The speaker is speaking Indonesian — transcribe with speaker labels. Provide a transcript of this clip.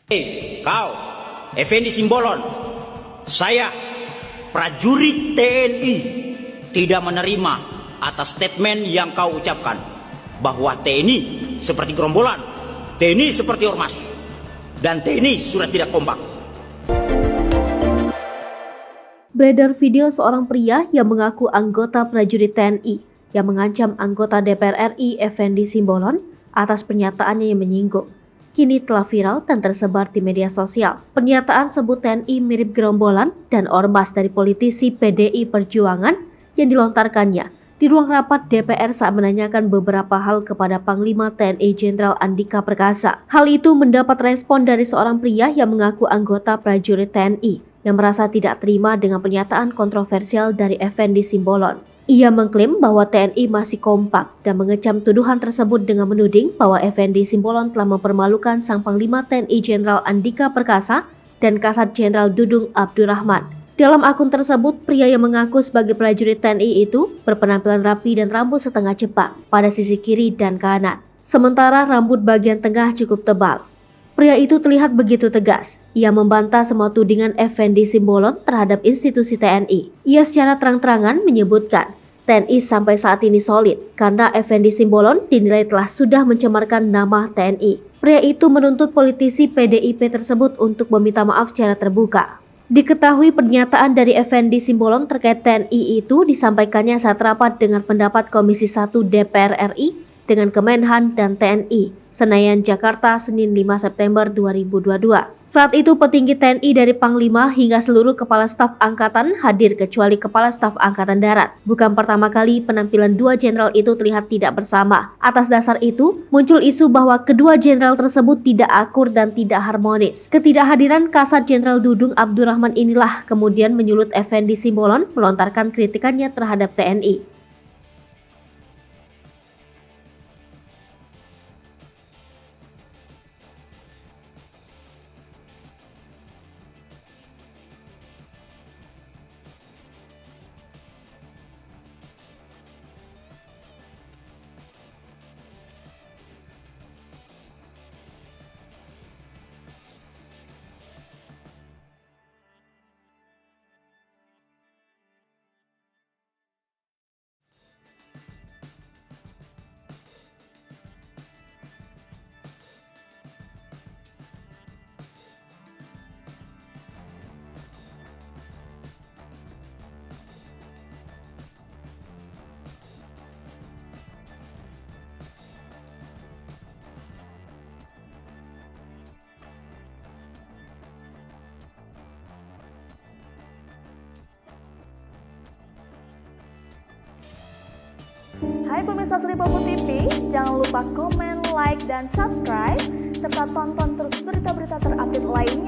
Speaker 1: Kau, Effendi Simbolon, saya, prajurit TNI, tidak menerima atas statement yang kau ucapkan bahwa TNI seperti gerombolan, TNI seperti ormas, dan TNI sudah tidak kompak.
Speaker 2: Beredar video seorang pria yang mengaku anggota prajurit TNI yang mengancam anggota DPR RI Effendi Simbolon atas pernyataannya yang menyinggung. Kini telah viral dan tersebar di media sosial. Pernyataan sebut TNI mirip gerombolan dan ormas dari politisi PDI Perjuangan yang dilontarkannya di ruang rapat DPR saat menanyakan beberapa hal kepada Panglima TNI Jenderal Andika Perkasa. Hal itu mendapat respon dari seorang pria yang mengaku anggota prajurit TNI yang merasa tidak terima dengan pernyataan kontroversial dari Effendi Simbolon. Ia mengklaim bahwa TNI masih kompak dan mengecam tuduhan tersebut dengan menuding bahwa Effendi Simbolon telah mempermalukan Sang Panglima TNI Jenderal Andika Perkasa dan Kasat Jenderal Dudung Abdurrahman. Dalam akun tersebut, pria yang mengaku sebagai prajurit TNI itu berpenampilan rapi dan rambut setengah cepak pada sisi kiri dan kanan. Sementara rambut bagian tengah cukup tebal. Pria itu terlihat begitu tegas. Ia membantah semua tudingan Effendi Simbolon terhadap institusi TNI. Ia secara terang-terangan menyebutkan TNI sampai saat ini solid karena Effendi Simbolon dinilai telah sudah mencemarkan nama TNI. Pria itu menuntut politisi PDIP tersebut untuk meminta maaf secara terbuka. Diketahui pernyataan dari Effendi Simbolon terkait TNI itu disampaikannya saat rapat dengan pendapat Komisi 1 DPR RI dengan Kemenhan dan TNI, Senayan, Jakarta, Senin 5 September 2022. Saat itu petinggi TNI dari Panglima hingga seluruh Kepala Staf Angkatan hadir kecuali Kepala Staf Angkatan Darat. Bukan pertama kali penampilan dua jenderal itu terlihat tidak bersama. Atas dasar itu, muncul isu bahwa kedua jenderal tersebut tidak akur dan tidak harmonis. Ketidakhadiran Kasat Jenderal Dudung Abdurrahman inilah kemudian menyulut Effendi Simbolon melontarkan kritikannya terhadap TNI.
Speaker 3: Hai pemirsa Sri Popo TV, jangan lupa komen, like, dan subscribe, serta tonton terus berita-berita terupdate lainnya